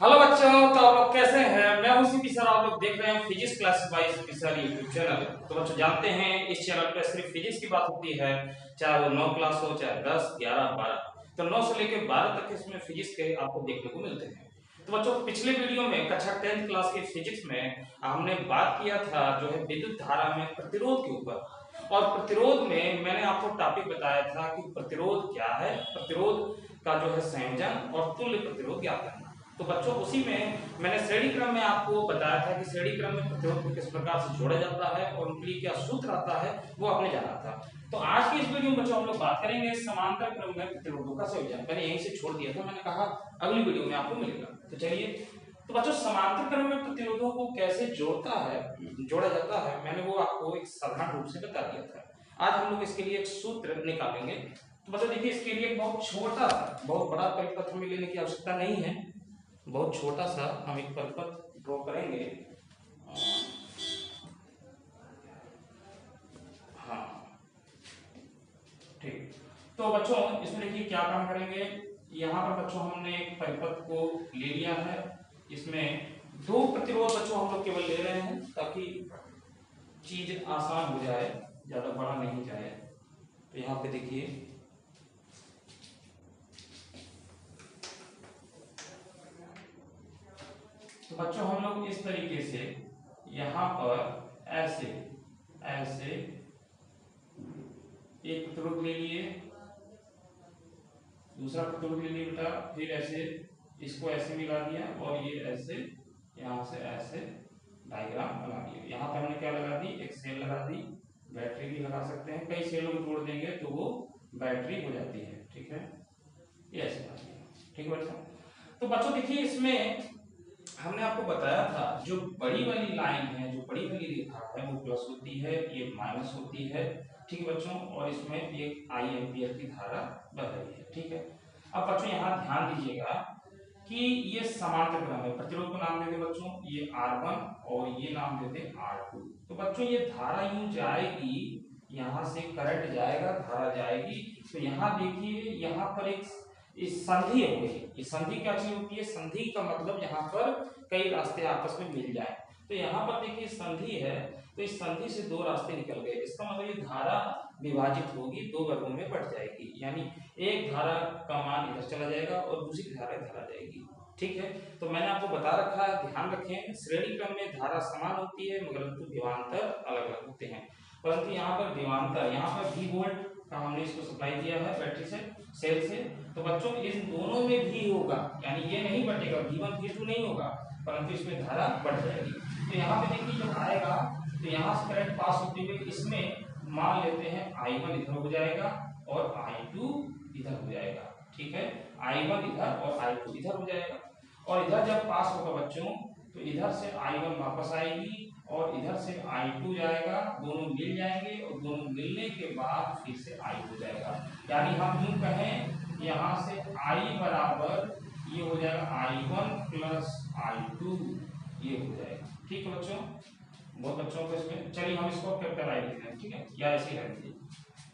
Hello बच्चों, तो आप लोग कैसे हैं। मैं हूं सीपी सर। आप लोग देख रहे हैं physics classes bye CP sir YouTube channel. तो बच्चों जानते हैं इस चैनल पे सिर्फ फिजिक्स की बात होती है, चाहे वो 9 क्लास हो, चाहे 10, 11, 12। तो 9 से लेकर 12 तक इसमें फिजिक्स के आपको देखने को मिलते हैं। तो बच्चों पिछले वीडियो में कक्षा 10th क्लास के फिजिक्स में हमने बात किया था जो है विद्युत धारा में प्रतिरोध के ऊपर। और प्रतिरोध में मैंने आपको टॉपिक बताया था कि प्रतिरोध क्या है, प्रतिरोध का जो है संयोजन और तुल्य प्रतिरोध ज्ञात करना। तो बच्चों उसी में मैंने श्रेणी क्रम में आपको बताया था कि श्रेणी क्रम में प्रतिरोध को किस प्रकार से जोड़ा जाता है और उनके लिए क्या सूत्र आता है, वो आपने जाना था। तो आज की इस वीडियो में बच्चों हम लोग बात करेंगे समांतर क्रम में प्रतिरोधों का संयोजन। मैंने यहीं से छोड़ दिया था, मैंने कहा अगली वीडियो में आपको मिलेगा। तो चलिए, तो बच्चों समांतर क्रम में प्रतिरोधों को कैसे जोड़ा जाता है, मैंने वो आपको एक साधारण रूप से बता दिया था। आज हम लोग इसके लिए एक सूत्र निकालेंगे। तो बच्चों देखिए, इसके लिए एक बहुत छोटा सा, बहुत बड़ा परिपथ हमें लेने की आवश्यकता नहीं है। बहुत छोटा सा हम एक परिपथ ड्रॉ करेंगे। हाँ ठीक। तो बच्चों इसमें देखिए क्या काम करेंगे। यहाँ पर बच्चों हमने एक परिपथ को ले लिया है। इसमें दो प्रतिरोध बच्चों हम लोग केवल ले रहे हैं ताकि चीज आसान हो जाए, ज्यादा बड़ा नहीं जाए। तो यहाँ पे देखिए, तो बच्चों हम लोग इस तरीके से यहाँ पर ऐसे ऐसे एक प्रतिरोध ले लिए, दूसरा प्रतिरोध ले लिए बेटा, फिर ऐसे इसको ऐसे मिला दिया और ये ऐसे यहाँ से ऐसे डायग्राम बना दिया। यहाँ पर हमने क्या लगा दी, एक सेल लगा दी। बैटरी भी लगा सकते हैं, कई सेलों को जोड़ देंगे तो वो बैटरी हो जाती है। ठीक है, ये ऐसे बना दिया। ठीक है बच्चों। तो बच्चों देखिए, इसमें हमने आपको बताया था जो बड़ी वाली लाइन है, जो बड़ी वाली रेखा है वो प्लस होती है, ये माइनस होती है। ठीक है बच्चों, और इसमें एक आई एम्पियर की धारा बह रही है। ठीक है, अब बच्चों यहाँ ध्यान दीजिएगा कि ये समांतर क्रम है। प्रतिरोध को नाम देते बच्चों ये R1 और ये नाम देते R2। तो बच्चों ये धारा यूं जाएगी, यहाँ से करंट जाएगा, धारा जाएगी। तो यहाँ देखिए, यहाँ पर एक इस संधि हो गई। ये संधि क्या चीज होती है, संधि का मतलब यहाँ पर कई रास्ते आपस में मिल जाए। तो यहाँ पर देखिए संधि है, तो इस संधि से दो रास्ते निकल गए। इसका मतलब ये धारा विभाजित होगी, दो वर्गों में बढ़ जाएगी। यानी एक धारा का मान इधर चला जाएगा और दूसरी धारा इधर आ जाएगी। ठीक है, तो मैंने आपको बता रखा है, ध्यान रखें श्रेणी क्रम में धारा समान होती है मगर विभवांतर अलग अलग होते हैं। परंतु यहाँ पर विभवांतर, यहाँ पर V वोल्ट का हमने इसको सप्लाई दिया है बैटरी से, सेल से। तो बच्चों इन दोनों में भी होगा, यानी ये नहीं बढ़ेगा, V1 V2 नहीं होगा, परंतु इसमें धारा बढ़ जाएगी। तो यहाँ पे देखिए जब आएगा तो यहाँ से करंट पास होते हुए इसमें मान लेते हैं I1 इधर हो जाएगा और I2 इधर हो जाएगा। ठीक है, I1 इधर और I2 इधर हो जाएगा। और इधर जब पास होगा बच्चों तो इधर से I1 वापस आएगी और इधर से I2 जाएगा, दोनों मिल जाएंगे और दोनों मिलने के बाद फिर से I हो जाएगा। यानी हम यूं कहें यहाँ से I बराबर ये हो जाएगा I1 प्लस I2, ये हो जाएगा। ठीक है बच्चों, बहुत बच्चों को इसमें, चलिए हम इसको कैपिटलाइज लिखते हैं। ठीक है, या ऐसे ही रख दीजिए।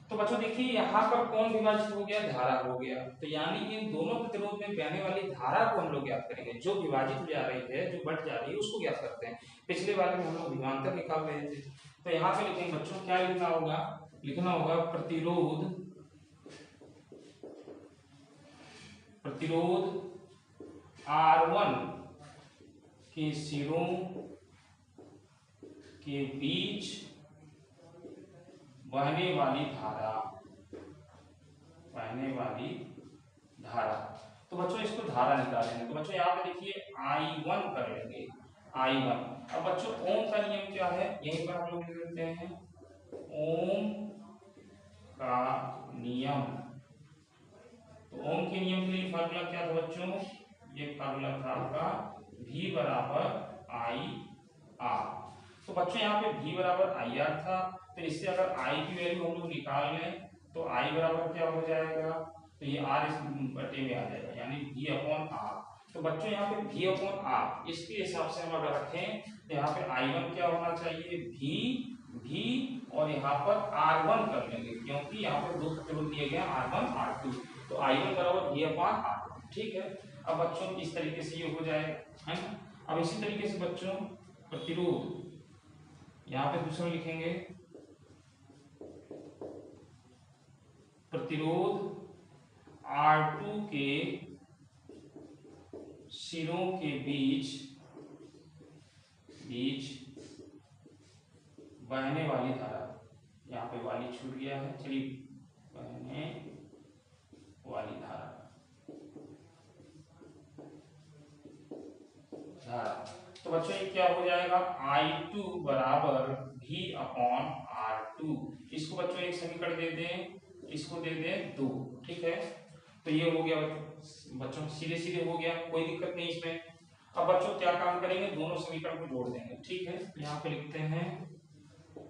तो बच्चों देखिए यहाँ पर कौन विभाजित हो गया, धारा हो गया। तो यानी इन दोनों प्रतिरोध में बहने वाली धारा को हम लोग ज्ञात करेंगे। जो विभाजित हो जा रही है, जो बढ़ जा रही है, उसको ज्ञात करते हैं। पिछले वाले में हम लोग विभवांतर निकाल रहे थे। तो यहाँ पे लिखेंगे बच्चों, क्या लिखना होगा, लिखना होगा प्रतिरोध, प्रतिरोध R1 के सिरों के बीच बहने वाली धारा, बहने वाली धारा। तो बच्चों इसको धारा निकालेंगे। तो बच्चों यहाँ पे देखिए I1 कर लेंगे, I1। अब बच्चों ओम का नियम क्या है, यहीं पर हम लोग लिख देते हैं ओम का नियम। तो ओम के नियम के लिए फार्मूला क्या था बच्चों, ये फार्मूला था आपका V बराबर IR। तो बच्चों यहाँ पे V बराबर IR था। तो इससे अगर I की वैल्यू हम लोग निकाल लें तो I बराबर क्या हो जाएगा, तो ये R इस बटे में आ जाएगा, यानी V अपॉन R। तो बच्चों यहाँ पे V अपॉन R, इसके हिसाब से हम अगर रखें तो यहाँ पे I1 क्या होना चाहिए, V और यहाँ पर R1 कर लेंगे, क्योंकि यहाँ पर दो प्रतिरोध दिए गए R1 R2। तो I1 बराबर V अपॉन R। ठीक है। अब बच्चों इस तरीके से ये हो जाएगा, है ना। अब इसी तरीके से बच्चों प्रतिरोध, यहाँ पे दूसरा लिखेंगे प्रतिरोध R2 के सिरों के बीच बहने वाली धारा, यहाँ पे वाली छूट गया है, चलिए बहने वाली धारा तो बच्चों ये क्या हो जाएगा, I2 बराबर V/R2। इसको बच्चों एक समीकरण दे दें, इसको दे दें 2, ठीक है। तो ये हो गया बच्चों, सीधे सीधे हो गया, कोई दिक्कत नहीं इसमें। अब बच्चों क्या काम करेंगे, दोनों समीकरण को जोड़ देंगे, ठीक है। यहाँ पे लिखते हैं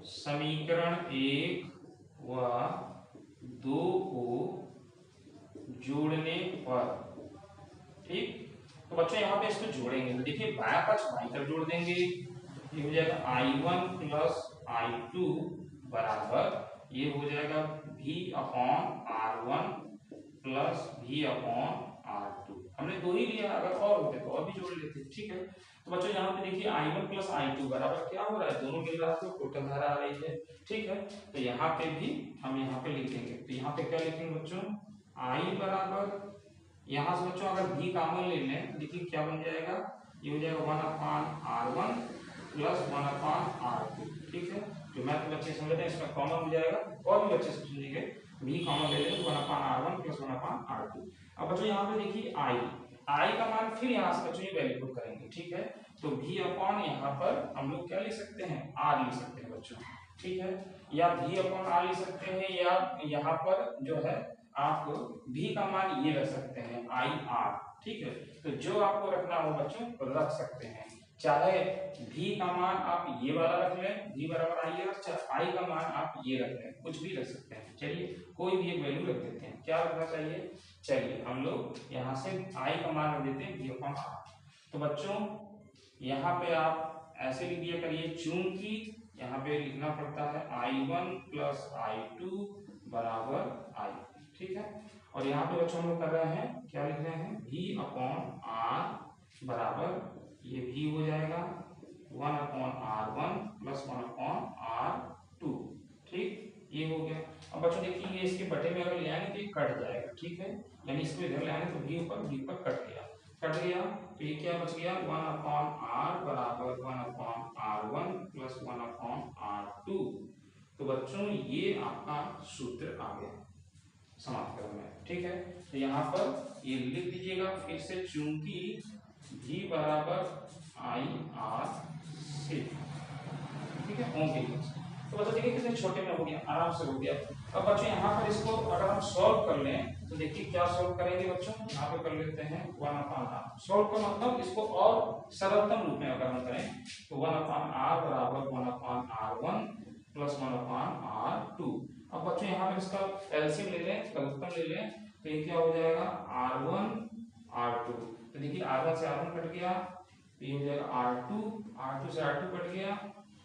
समीकरण 1 व 2 को जोड़ने पर, ठीक। तो बच्चों यहाँ पे इसको जोड़ेंगे, तो देखिए बाया पक्ष बाई तरफ जोड़ देंगे, ये हो जाएगा I1 प्लस I2 बराबर ये हो जाएगा V/R1 प्लस V/R2। हमने 2 ही लिया, अगर और होते तो और भी जोड़ लेते, ठीक है। तो बच्चों यहाँ पे देखिए I1 प्लस I2 बराबर क्या हो रहा है, दोनों मिल रहा है तो टोटल धारा आ रही है, ठीक है। तो यहाँ पे भी हम यहाँ पे लिख देंगे, तो यहाँ पे क्या लिखेंगे बच्चों, I बराबर, यहाँ से बच्चों अगर V कॉमन ले लें तो देखिए क्या बन जाएगा, ये हो जाएगा 1/R1 प्लस 1/R2, ठीक है। जो मैथ के बच्चे समझते हैं इसमें कॉमन हो जाएगा, और भी बच्चे समझेंगे, V कॉमन ले लें तो 1/R1 प्लस 1/R2। अब बच्चों यहाँ पे देखिए I का मान फिर यहाँ से बच्चों ये वैल्यू पुट करेंगे, ठीक है। तो V अपॉन यहाँ पर हम लोग क्या लिख सकते हैं, R लिख सकते हैं बच्चों, ठीक है। या V अपॉन R लिख सकते हैं, या यहाँ पर जो है आप V का मान ये रख सकते हैं IR, ठीक है। तो जो आपको रखना हो बच्चों रख सकते हैं, चाहे V का मान आप ये वाला रख लें, V बराबर IR, चाहे I का मान आप ये रख लें, कुछ भी रख सकते हैं। चलिए कोई भी एक वैल्यू रख देते हैं, क्या रखना चाहिए, चलिए हम लोग यहाँ से I का मान रख देते हैं V अपॉन R। तो बच्चों यहाँ पे आप ऐसे लिख दिया करिए, चूंकि यहाँ पे लिखना पड़ता है I1 प्लस I2 बराबर I, ठीक है। और यहाँ पे बच्चों हम लोग कर रहे हैं, क्या लिख रहे हैं, V/R बराबर ये V हो जाएगा 1/R1 प्लस 1/R2, ठीक, ये हो गया। अब बच्चों देखिए ये इसके बटे में अगर ले आएंगे तो ये कट जाएगा, ठीक है, यानी इसको इधर ले आएंगे तो V पर कट गया, तो ये क्या बच गया, 1/R बराबर 1/R1 प्लस 1/R2। तो बच्चों ये आपका सूत्र आ गया समाप्त करना है, ठीक है। तो यहाँ पर ये लिख दीजिएगा फिर से, चूंकि V बराबर IR से, ठीक है, ओम के। तो बच्चों देखिए कितने छोटे में हो गया, आराम से हो गया। अब बच्चों यहाँ पर इसको अगर हम सॉल्व कर लें तो देखिए क्या सॉल्व करेंगे बच्चों, यहाँ पे कर लेते हैं 1/R। सॉल्व का मतलब इसको और सरलतम रूप में अगर हम करें तो 1/R बराबर 1/R1 प्लस 1/R2। अब बच्चों यहाँ पर इसका एलसीएम ले लें, लघुत्तम ले लें, तो ये क्या हो जाएगा R1 R2। तो देखिए R1 से R1 कट गया, तो ये हो जाएगा R2 से R2 कट गया,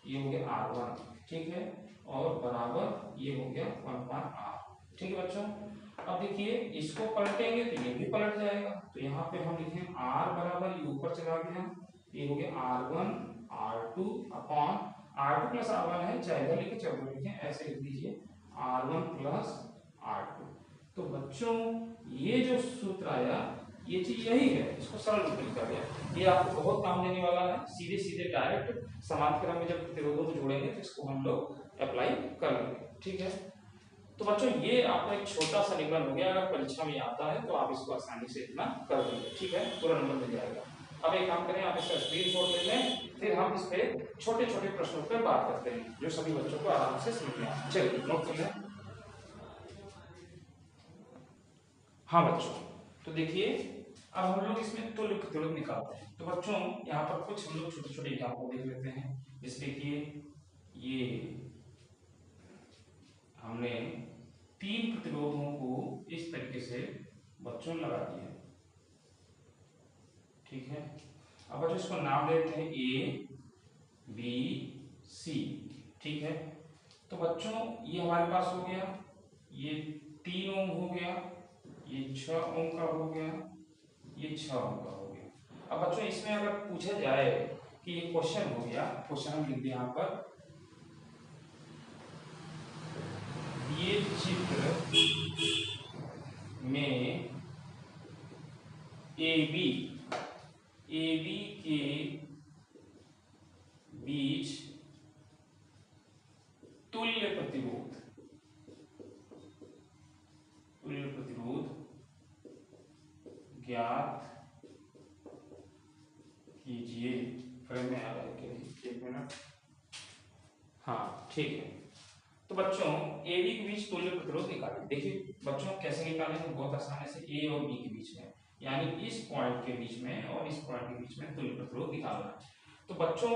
ये हो गया R1, ठीक है, और बराबर ये हो गया 1/R, ठीक है बच्चों। अब देखिए इसको पलटेंगे तो ये भी पलट जाएगा, तो यहाँ पे हम लिखें R बराबर, ये ऊपर चला गया, ये हो गया R1 R2 upon R2 plus R1 है, चाहे इधर लिखे चाहे उधर लिखे, ऐसे लिख दीजिए R1 प्लस R2। तो बच्चों ये जो सूत्र आया ये चीज यही है, इसको सरल रूप में लिखा गया, ये आपको बहुत काम देने वाला है। सीधे सीधे डायरेक्ट समान क्रम में जब प्रतिरोधों को जोड़ेंगे तो इसको हम लोग अप्लाई कर लेंगे, ठीक है। तो बच्चों ये आपका एक छोटा सा निबंध हो गया, अगर परीक्षा में आता है तो आप इसको आसानी से इतना कर देंगे, ठीक है, पूरा नंबर मिल जाएगा। अब एक काम करें, आप इसका स्क्रीनशॉट ले लें, फिर हम इस पे छोटे छोटे प्रश्नों पर बात करते हैं जो सभी बच्चों को आराम से समझ में आए। चलिए नोट कर लें। हाँ बच्चों, तो देखिए अब हम लोग इसमें तुल्य प्रतिरोध निकालते हैं। तो बच्चों यहाँ पर कुछ हम लोग छोटे छोटे एग्जाम्पल देख लेते हैं, जिसपे कि ये हमने 3 प्रतिरोधों को इस तरीके से बच्चों लगा दिया, ठीक है। अब बच्चों इसको नाम देते हैं A B C, ठीक है। तो बच्चों ये हमारे पास हो गया, ये 3 ओम हो गया, ये 6 ओम का हो गया, ये 6 ओम का हो गया। अब बच्चों इसमें अगर पूछा जाए कि ये क्वेश्चन हो गया, क्वेश्चन हम लिख दें यहाँ पर, ये चित्र में AB के बीच तुल्य प्रतिरोध ज्ञात कीजिए। फ्रेम में आ रहा है कि नहीं, एक मिनट। हाँ ठीक है। तो बच्चों ए बी के बीच तुल्य प्रतिरोध निकालें। देखिए बच्चों कैसे निकालेंगे, बहुत आसानी से। ए और बी के बीच में, यानी इस पॉइंट के बीच में और इस पॉइंट के बीच में तुल्य प्रतिरोध निकालना है। तो बच्चों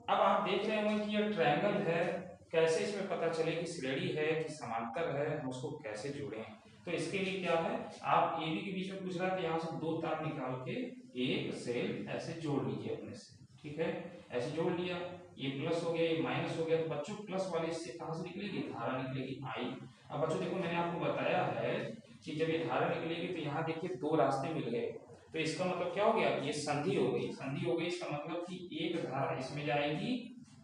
अब आप देख रहे होंगे कि ये ट्रायंगल है, कैसे इसमें पता चले कि श्रेणी है कि समांतर है, हम उसको कैसे जोड़ें। तो इसके लिए क्या है, आप ए बी के बीच में पूछ रहा है तो यहाँ से 2 तार निकाल के एक सेल ऐसे जोड़ लीजिए अपने से, ठीक है। ऐसे जोड़ लिया, ये प्लस हो गया, ये माइनस हो गया। तो बच्चों प्लस वाले इससे कहां से निकलेगी, धारा निकलेगी आई। अब बच्चों देखो मैंने आपको बताया है कि जब ये धारा निकलेगी तो यहाँ देखिए 2 रास्ते मिल गए। तो इसका मतलब क्या हो गया, ये संधि हो गई। संधि हो गई इसका मतलब कि एक धारा इसमें जाएगी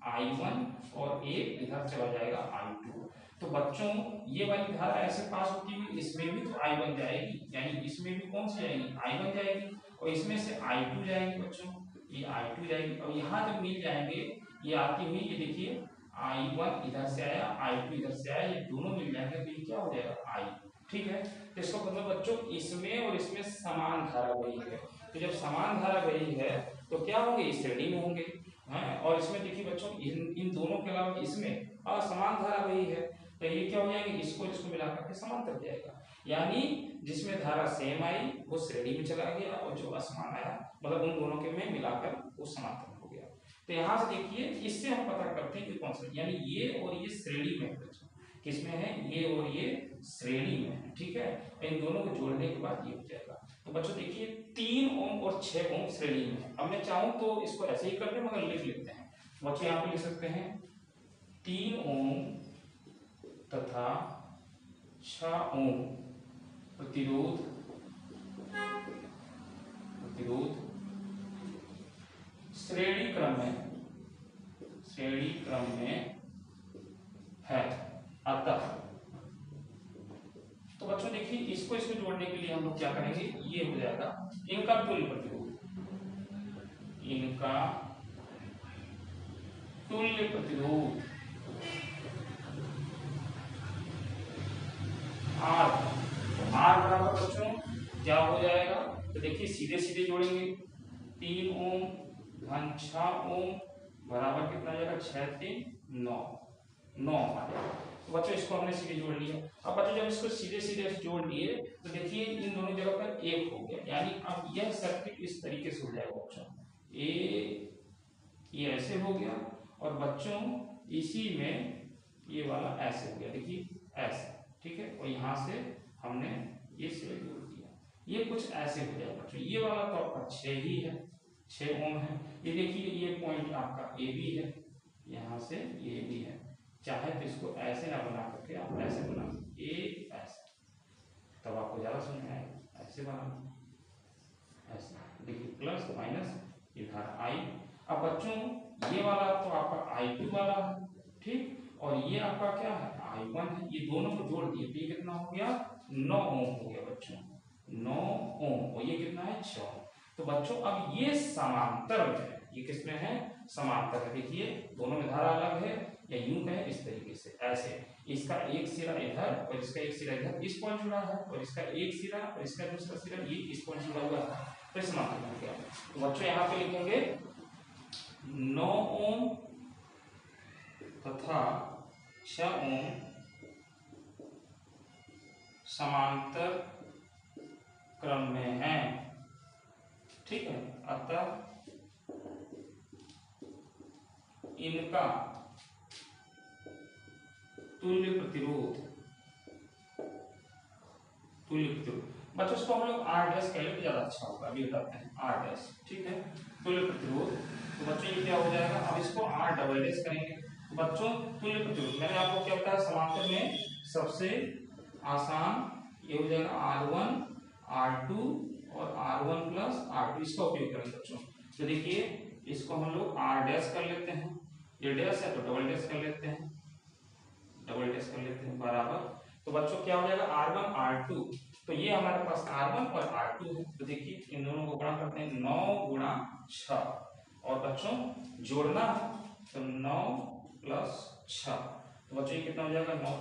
I1 और एक इधर चला जाएगा I2। तो बच्चों ये वाली धारा ऐसे पास होती हुई इसमें भी तो I1 जाएगी, यानी इसमें भी कौन सी जाएगी, I1 जाएगी, और इसमें से I2 जाएगी बच्चों, ये I2 जाएगी। और यहाँ जब मिल जाएंगे ये आती हुई, ये देखिए I1 इधर से आया, I2 इधर से आया, ये दोनों मिल जाएंगे तो ये क्या हो जाएगा I, ठीक है। तो इसका मतलब बच्चों इसमें और इसमें समान धारा बही है। तो जब समान धारा बही है तो क्या होंगे, इस श्रेणी में होंगे, हैं। और इसमें देखिए बच्चों इन दोनों के अलावा इसमें असमान धारा बही है, तो ये क्या हो जाएंगे, इसको इसको मिलाकर के समांतर जाएगा। यानी जिसमें धारा सेम आई वो श्रेणी में चला गया, और जो असमान आया मतलब उन दोनों के में मिलाकर वो समांतर हो गया। तो यहाँ से देखिए इससे हम पता करते हैं कि कौन सा, यानी ये और ये श्रेणी में है, किसमें है, ये और ये श्रेणी में है, ठीक है। इन दोनों को जोड़ने के बाद ये हो जाएगा। तो बच्चों देखिए 3 ओम और 6 ओम श्रेणी में है। अब मैं चाहूं तो इसको ऐसे ही कर दे, मगर लिख लेते हैं। बच्चों यहाँ पे लिख सकते हैं 3 ओम तथा 6 ओम प्रतिरोध श्रेणी क्रम में है। अतः तो बच्चों देखिए इसको जोड़ने के लिए हम लोग क्या करेंगे, ये हो जाएगा इनका तुल्य प्रतिरोध, R। तो R बराबर बच्चों क्या हो जाएगा, तो देखिए सीधे सीधे जोड़ेंगे, 3 ओम धन 6 ओम बराबर कितना जाएगा, 6 3 9 आ जाएगा। तो बच्चों इसको हमने सीधे जोड़ लिया। अब बच्चों जब इसको सीधे सीधे जोड़ लिए तो देखिए इन दोनों जगह पर 1 हो गया, यानी अब यह सर्किट इस तरीके से हो जाएगा बच्चों, ये ऐसे हो गया, और बच्चों इसी में ये वाला ऐसे हो गया, देखिए ऐसे, ठीक है। और यहाँ से हमने ये सेल जोड़ दिया, ये कुछ ऐसे हो जाएगा बच्चों। ये वाला तो आपका 6 ही है, 6 ओम है। ये देखिए ये पॉइंट आपका ए बी है, यहाँ से ये भी है। चाहे तो इसको ऐसे ना बना करके आप ऐसे बना, ए ऐसे, तब आपको ज्यादा समझ में आएगा। ऐसे बना, ऐसे देखिए प्लस माइनस इधर आई। अब बच्चों ये वाला तो आपका I2 वाला है, ठीक, और ये आपका क्या है, I1 है। ये दोनों को जोड़ दिए तो ये कितना हो गया, 9 ओम हो गया बच्चों, 9 ओम, और ये कितना है, 6 ओम। तो बच्चों अब ये समांतर में है, ये किसमें है, समांतर है। देखिए दोनों में धारा अलग है, या यूं कहें इस तरीके से, ऐसे इसका एक सिरा इधर और इसका एक सिरा इधर, इस पॉइंट जुड़ा है, और इसका एक सिरा और इसका दूसरा सिरा ये इस पॉइंट जुड़ा हुआ है, तो समांतर बन गया। तो बच्चों यहाँ पे लिखेंगे 9 ओम तथा 6 ओम समांतर क्रम में है, ठीक है। अतः इनका तुल्य प्रतिरोध बच्चों इसको हम लोग R डैश कह लेते ज्यादा अच्छा होगा, अभी बताते हैं R डैश, ठीक है। तुल्य प्रतिरोध, तो बच्चों ये क्या हो जाएगा, अब इसको R डबल डैश करेंगे। तो बच्चों तुल्य प्रतिरोध मैंने आपको क्या बताया, समांतर में सबसे आसान ये हो जाएगा R1 R2 और R1 प्लस R2 इसका उपयोग करेंगे बच्चों। तो देखिए इसको हम लोग R डैश कर लेते हैं, ये डैश है तो डबल डैश कर लेते हैं, डबल डैश कर लेते हैं बराबर। तो बच्चों क्या हो जाएगा R1 R2, तो ये हमारे पास R1 और R2 है। तो देखिए इन दोनों को गुणा करते हैं, 9 गुणा 6 और बच्चों जोड़ना है तो 9 प्लस 6, तो बच्चों ये कितना हो जाएगा 9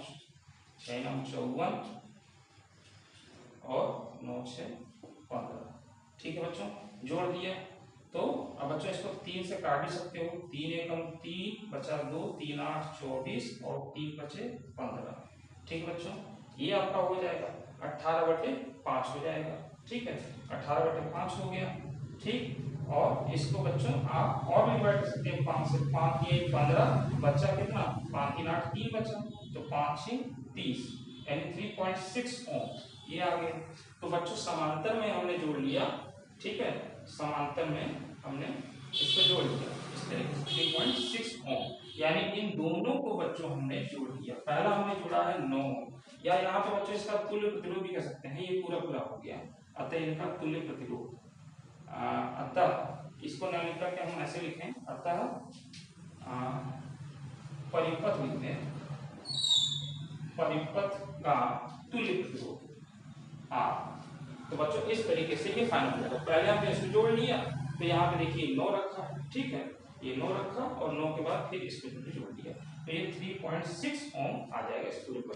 6 9 54 और 9 6 15। ठीक है बच्चों, जोड़ दिया। तो अब बच्चों इसको 3 से काट भी सकते हो, 3 एकम 3 बचा 2, 3 8 24 और 3 बचे 15। ठीक है बच्चों, ये आपका हो जाएगा 18/5 हो जाएगा। ठीक है, 18/5 हो गया। ठीक, और इसको बच्चों आप और भी डिवाइड कर सकते हैं, 5 से 5 ये 15 बच्चा कितना 5 3 8 3 बचा, तो 5 6 30 यानी 3.6 ओम ये आ गया। तो बच्चों समांतर में हमने जोड़ लिया। ठीक है, समांतर में हमने इसको जोड़ लिया इस तरीके से 3.6 ओम, यानी इन दोनों को बच्चों हमने जोड़ दिया। पहला हमने जोड़ा है 9 या यहाँ पे बच्चों इसका तुल्य प्रतिरोध भी कह सकते हैं, ये पूरा पूरा हो गया, अतः इनका तुल्य प्रतिरोध। अतः इसको न लिख करके हम ऐसे लिखें, अतः परिपथ लिखते हैं, परिपथ का तुल्य प्रतिरोध R। तो बच्चों इस तरीके से ये फाइनल हो जाएगा। पहले हमने इसको जोड़ लिया तो यहाँ पे देखिए 9 रखा है। ठीक है, ये 9 रखा और 9 के बाद फिर इसको जोड़ दिया तो ये 3.6 ओम आ जाएगा, इस पूरे पर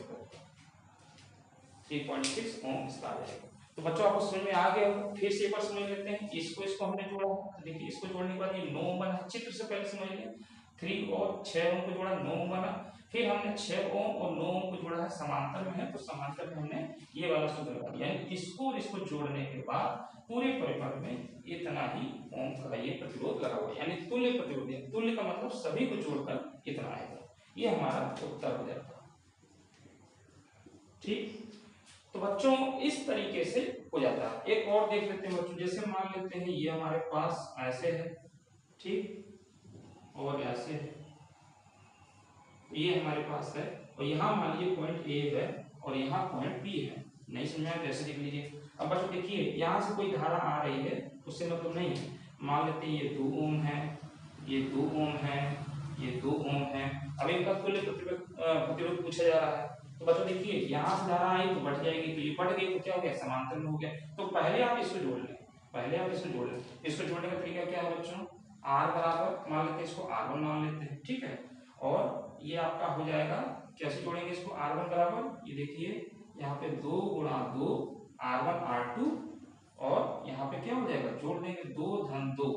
3.6 ओम इसका आ जाएगा। तो बच्चों आपको समझ में आ गया, फिर से एक बार समझ लेते हैं। इसको हमने जोड़ा, देखिए इसको जोड़ने के बाद ये 9 बना, चित्र से पहले समझ लें। 3 और 6 ओम को जोड़ा 9 बना, फिर हमने 6 ओम और 9 ओम को जोड़ा है, समांतर में है तो समांतर में हमने ये वाला सूत्र लगा दिया, यानी इसको और इसको जोड़ने के बाद पूरे परिपथ में इतना ही ओम का ये प्रतिरोध लगा हुआ है, यानी तुल्य प्रतिरोध। तुल्य का मतलब सभी को जोड़कर इतना आएगा, ये हमारा उत्तर हो जाएगा। ठीक, तो बच्चों इस तरीके से हो जाता है। एक और देख लेते हैं बच्चों, जैसे मान लेते हैं ये हमारे पास ऐसे है, ठीक, और ऐसे है, ये हमारे पास है और यहाँ मान लीजिए पॉइंट ए है और यहाँ पॉइंट बी है। नहीं समझ में आया तो ऐसे देख लीजिए। अब बच्चों देखिए यहाँ से कोई धारा आ रही है उससे मतलब नहीं है, मान लेते हैं ये 2 ओम है, ये 2 ओम है, ये 2 ओम है। अब इनका तुल्य प्रतिरोध पूछा जा रहा है, तो बच्चों देखिए यहाँ से धारा आई तो बढ़ जाएगी, तो ये बढ़ गई तो क्या हो गया समांतर में हो गया। तो पहले आप इसको जोड़ लें, पहले आप इसको जोड़ लें। इसको जोड़ने का तरीका क्या है बच्चों, R बराबर मान लेते हैं, इसको R1 मान लेते हैं। ठीक है, और ये आपका हो जाएगा, कैसे जोड़ेंगे इसको, R1 बराबर ये देखिए यहाँ पे 2 गुणा 2 R1 R2 और यहाँ पे क्या हो जाएगा, जोड़ देंगे 2 धन 2,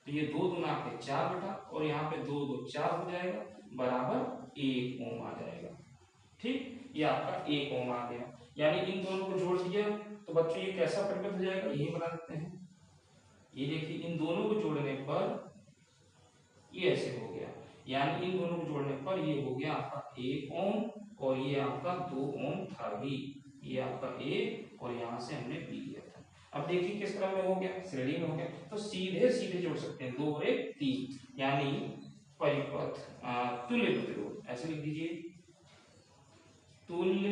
तो ये 2 दूना के 4 बेटा और यहाँ पे 2 2 4 हो जाएगा बराबर 1 ओम आ जाएगा। ठीक, ये आपका 1 ओम आ गया, यानी इन दोनों को जोड़ दिया। तो बच्चों ये कैसा परिपथ हो जाएगा, यही बना देते हैं। ये देखिए इन दोनों को जोड़ने पर ये ऐसे हो गया, यानी इन दोनों को जोड़ने पर ये हो गया आपका 1 ओम और ये आपका 2 ओम था भी, ये आपका A और यहाँ से हमने B लिया था। अब देखिए किस क्रम में हो गया, श्रेणी में हो गया, तो सीधे सीधे जोड़ सकते हैं, 2 और 1 3, यानी परिपथ तुल्य प्रतिरोध ऐसे लिख दीजिए, तुल्य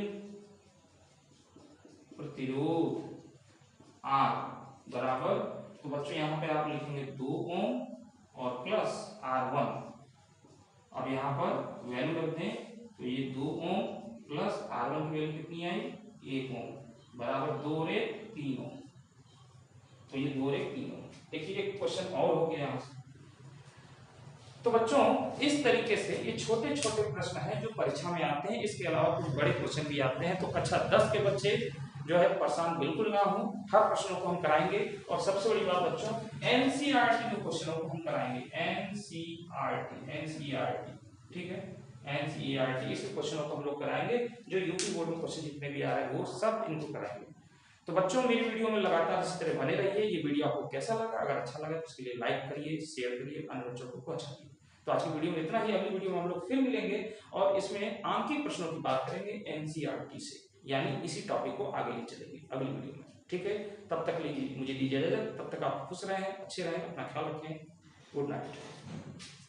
प्रतिरोध R बराबर, तो बच्चों यहाँ पे आप लिखेंगे 2 ओम और प्लस R1। अब यहाँ पर वैल्यू रख दें तो ये 2 ओम प्लस R1 की वैल्यू कितनी आई 1 ओम बराबर 2 और 1 3 ओम, तो ये 2 और 1 3 ओम। देखिए एक क्वेश्चन और हो गया यहाँ से। तो बच्चों इस तरीके से ये छोटे छोटे प्रश्न हैं जो परीक्षा में आते हैं, इसके अलावा कुछ बड़े क्वेश्चन भी आते हैं। तो कक्षा 10 के बच्चे जो है परेशान बिल्कुल ना हो, हर प्रश्नों को हम कराएंगे। और सबसे बड़ी बात बच्चों एनसीईआरटी के क्वेश्चनों को हम कराएंगे, एनसीईआरटी, ठीक है, एनसीईआरटी इस क्वेश्चनों को हम लोग कराएंगे, जो यूपी बोर्ड में क्वेश्चन जितने भी आ रहे हैं वो सब इनको कराएंगे। तो बच्चों मेरी वीडियो में लगातार इस तरह बने रहिए। ये वीडियो आपको कैसा लगा, अगर अच्छा लगा तो उसके लिए लाइक करिए, शेयर करिए, अन्य बच्चों को पहुंचाइए। तो आज की वीडियो में इतना ही, अगली वीडियो में हम लोग फिर मिलेंगे और इसमें आंकिक प्रश्नों की बात करेंगे एनसीईआरटी से, यानी इसी टॉपिक को आगे ले चलेंगे अगली वीडियो में। ठीक है, तब तक लीजिए मुझे दीजिए इजाजत, तब तक आप खुश रहें, अच्छे रहें, अपना ख्याल रखें, गुड नाइट।